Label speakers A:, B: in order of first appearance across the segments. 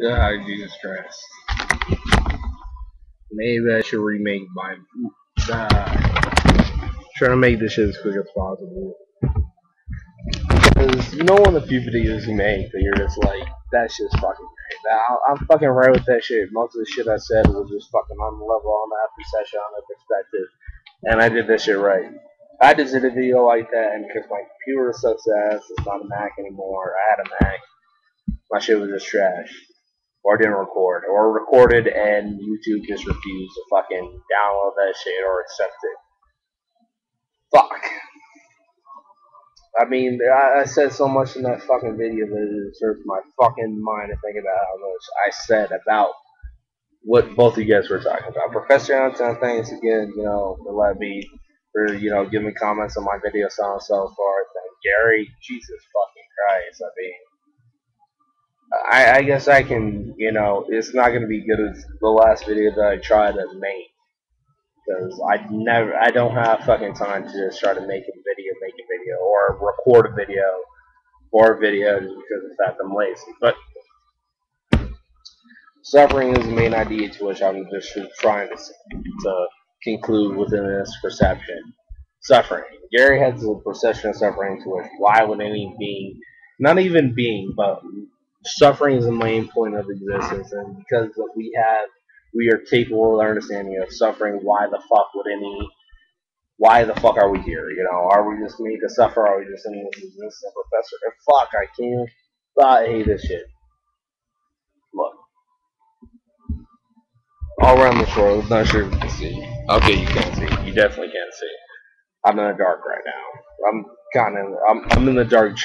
A: God, Jesus Christ. Maybe I should remake my. Trying to make this shit as quick as possible. Because you know one of the few videos you make that you're just like, that shit's fucking great. I'm fucking right with that shit. Most of the shit I said was just fucking on the level, on that perception, on that perspective. And I did that shit right. I just did a video like that, and because my computer sucks ass, it's not a Mac anymore. I had a Mac. My shit was just trash. Or didn't record. Or recorded and YouTube just refused to fucking download that shit or accept it. Fuck. I mean, I said so much in that fucking video that it deserves my fucking mind to think about how much I said about what both of you guys were talking about. Professor Anton, thanks again, for letting me, for, giving me comments on my video, so on and so forth. And Gary, Jesus fucking Christ, I mean, I guess I can, it's not going to be good as the last video that I tried to make. Because I don't have fucking time to just try to make a video, or record a video, or a video just because of the fact I'm lazy. But suffering is the main idea to which I'm just trying to conclude within this perception. Suffering. Gary has a perception of suffering to which why would any being, not even being, but suffering is the main point of existence, and because we are capable of understanding of suffering. Why the fuck are we here? Are we just made to suffer? Are we just in this existence, Professor? And fuck, I can't. I hate this shit. Look, all around this world, not sure if you can see. Okay, you can see. You definitely can see. I'm in the dark right now. I'm in the dark.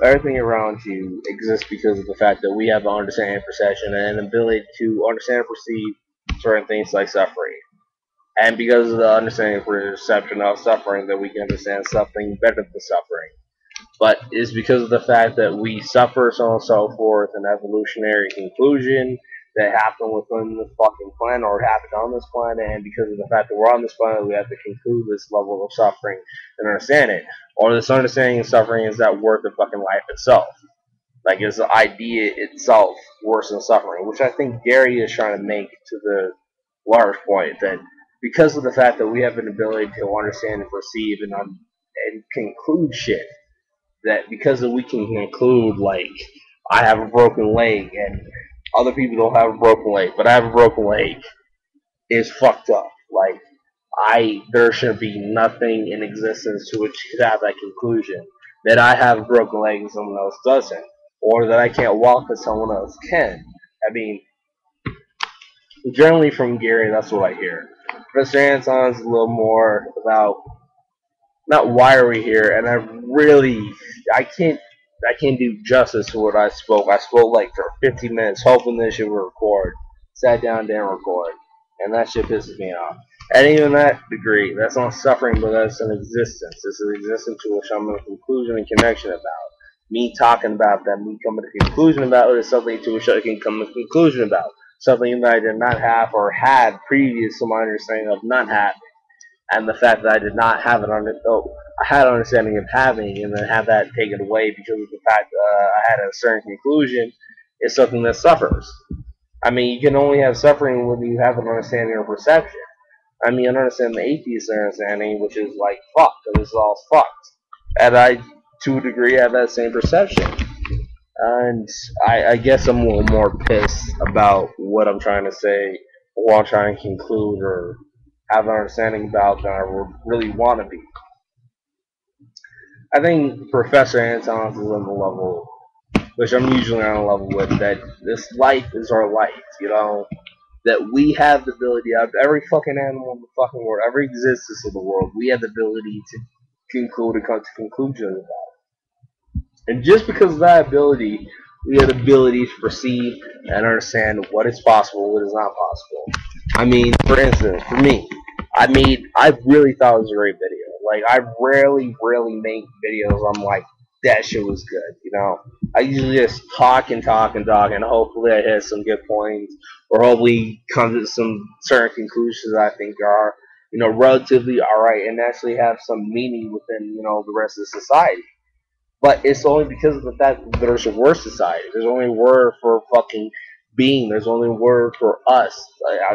A: Everything around you exists because of the fact that we have an understanding of perception and an ability to understand and perceive certain things like suffering. And because of the understanding of perception of suffering, that we can understand something better than suffering. But it's because of the fact that we suffer, so on and so forth, an evolutionary conclusion that happened within the fucking planet, or happened on this planet, and because of the fact that we're on this planet, we have to conclude this level of suffering and understand it. Or this understanding of suffering is that worth of fucking life itself. Like, is the idea itself worse than suffering? Which I think Gary is trying to make to the large point that because of the fact that we have an ability to understand and perceive and conclude shit, that because we can conclude, like, I have a broken leg and other people don't have a broken leg, but I have a broken leg, is fucked up. Like, there should be nothing in existence to which could have that conclusion that I have a broken leg and someone else doesn't, or that I can't walk and someone else can. I mean, generally from Gary, that's what I hear. Mr. Anton's a little more about not why are we here, and I can't do justice to what I spoke. I spoke like for 15 minutes, hoping this shit would record. Sat down, didn't record, and that shit pisses me off. And even that degree, that's not suffering, but that's an existence. It's an existence to which I'm in a conclusion and connection about. Me talking about that, me coming to a conclusion about it is something to which I can come to a conclusion about. Something that I did not have or had previous to my understanding of not having, and the fact that I did not have I had an understanding of having, and then have that taken away because of the fact I had a certain conclusion, is something that suffers. I mean, you can only have suffering when you have an understanding or perception. I mean, I understand the atheist understanding, which is like, fuck, this is all fucked. And I, to a degree, have that same perception. And I guess I'm a little more pissed about what I'm trying to say, or what I'm trying to conclude, or have an understanding about than I really want to be. I think Professor Anton's is on the level, which I'm usually on a level with, that this life is our life, that we have the ability of every fucking animal in the fucking world, every existence of the world, we have the ability to conclude and come to conclusions about it. And just because of that ability, we have the ability to perceive and understand what is possible, what is not possible. I mean, for instance, for me, I really thought it was a great video. Like, I rarely make videos I'm like, that shit was good, I usually just talk and talk and talk, and hopefully I hit some good points, or hopefully come to some certain conclusions that I think are, relatively alright, and actually have some meaning within, the rest of society. But it's only because of the fact that there's a word society. There's only a word for fucking being. There's only a word for us.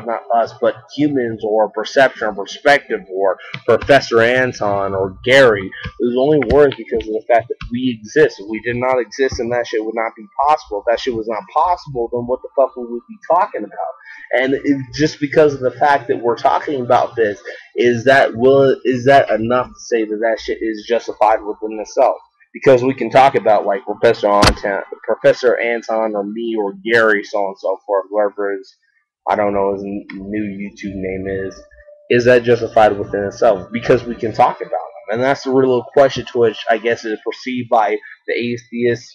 A: Not us, but humans, or perception, or perspective, or Professor Anton, or Gary. There's only words because of the fact that we exist. If we did not exist, then that shit would not be possible. If that shit was not possible, then what the fuck would we be talking about? And just because of the fact that we're talking about this, is that enough to say that that shit is justified within itself? Because we can talk about like Professor Anton, or me, or Gary, so on and so forth, whoever his, I don't know, his new YouTube name is. Is that justified within itself? Because we can talk about them, and that's the real question to which I guess is perceived by the atheist.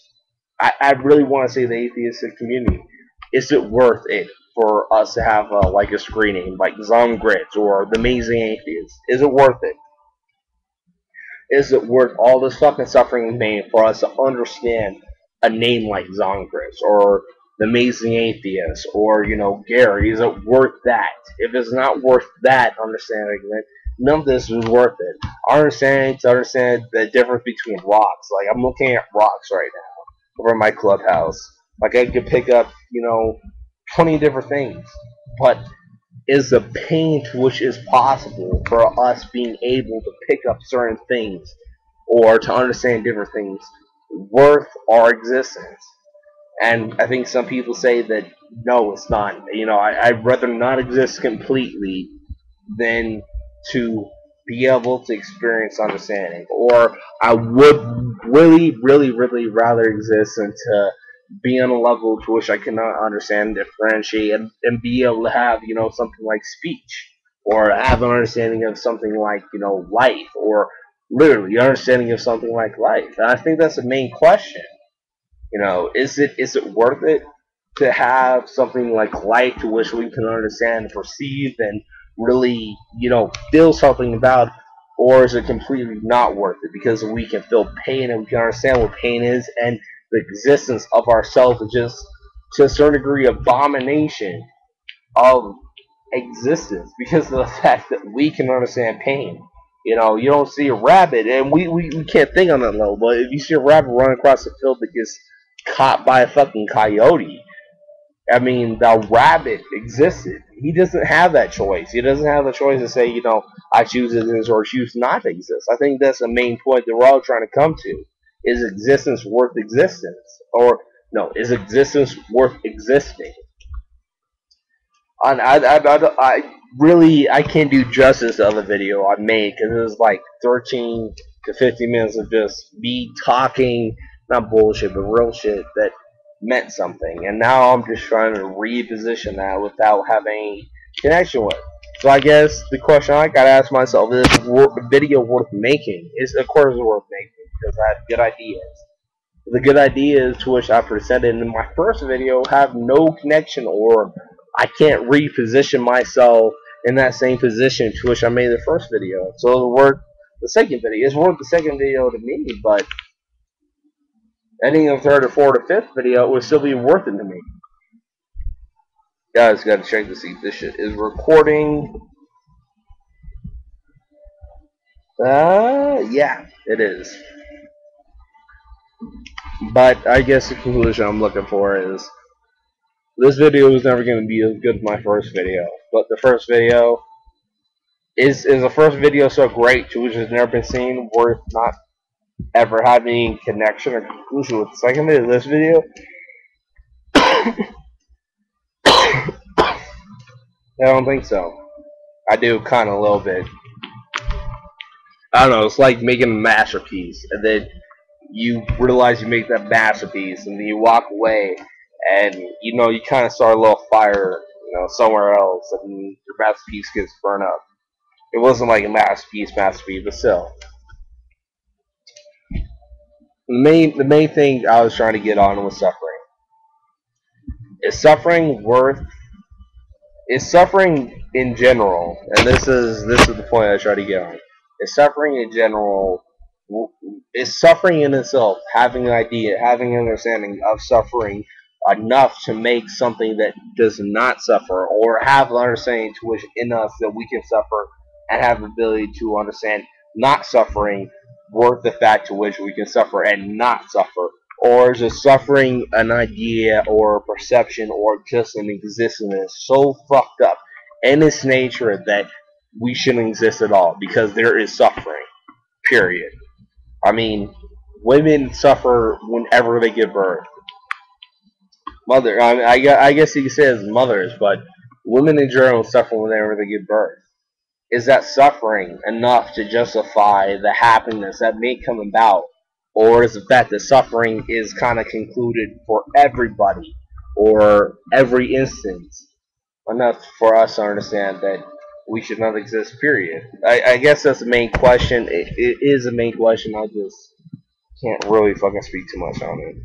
A: I really want to say the atheistic community. Is it worth it for us to have like a screening like Zomgrits or the Amazing Atheist? Is it worth it? Is it worth all this fucking suffering and pain for us to understand a name like Zongris or the Amazing Atheist or, Gary? Is it worth that? If it's not worth that understanding, then none of this is worth it. To understand the difference between rocks. Like, I'm looking at rocks right now over my clubhouse. Like, I could pick up, 20 different things. But is the pain to which is possible for us being able to pick up certain things or to understand different things worth our existence? And I think some people say that no, it's not. I'd rather not exist completely than to be able to experience understanding. Or I would really, really, really rather exist than to be on a level to which I cannot understand, differentiate, and be able to have, something like speech, or have an understanding of something like, life, or literally understanding of something like life. And I think that's the main question. Is it worth it to have something like life to which we can understand, perceive, and really, feel something about, or is it completely not worth it because we can feel pain and we can understand what pain is, and the existence of ourselves is just to a certain degree abomination of existence because of the fact that we can understand pain. You don't see a rabbit, and we can't think on that level, but if you see a rabbit run across the field that gets caught by a fucking coyote, I mean, the rabbit existed. He doesn't have that choice. He doesn't have the choice to say, I choose this or choose not to exist. I think that's the main point that we're all trying to come to. Is existence worth existence? Or, no, is existence worth existing? And I can't do justice to the video I made because it was like 13 to 15 minutes of just me talking, not bullshit, but real shit that meant something. And now I'm just trying to reposition that without having any connection with it. So I guess the question I gotta ask myself is: the video worth making? Of course, it's worth making because I have good ideas. The good ideas to which I presented in my first video have no connection, or I can't reposition myself in that same position to which I made the first video. So the second video. It's worth the second video to me, but ending the third or fourth or fifth video would still be worth it to me. Guys, gotta check to see if this shit is recording. Yeah, it is. But I guess the conclusion I'm looking for is this video is never going to be as good as my first video. But the first video is the first video so great to which has never been seen, worth not ever having connection or conclusion with the second video. This video, I don't think so. I do kind of a little bit. I don't know. It's like making a masterpiece, and then you realize you make that masterpiece, and then you walk away, and you kind of start a little fire, somewhere else, and your masterpiece gets burned up. It wasn't like a masterpiece, but still. The main thing I was trying to get on was suffering. Is suffering in general, and this is the point I try to get on. Is suffering in general, is suffering in itself, having an idea, having an understanding of suffering enough to make something that does not suffer, or have an understanding to which in us that we can suffer and have the ability to understand not suffering worth the fact to which we can suffer and not suffer? Or is the suffering an idea or a perception or just an existence so fucked up in its nature that we shouldn't exist at all because there is suffering, period? I mean, women suffer whenever they give birth. I guess you could say as mothers, but women in general suffer whenever they give birth. Is that suffering enough to justify the happiness that may come about? Or is the fact that suffering is kind of concluded for everybody or every instance enough for us to understand that we should not exist, period? I guess that's the main question. It is the main question. I just can't really fucking speak too much on it.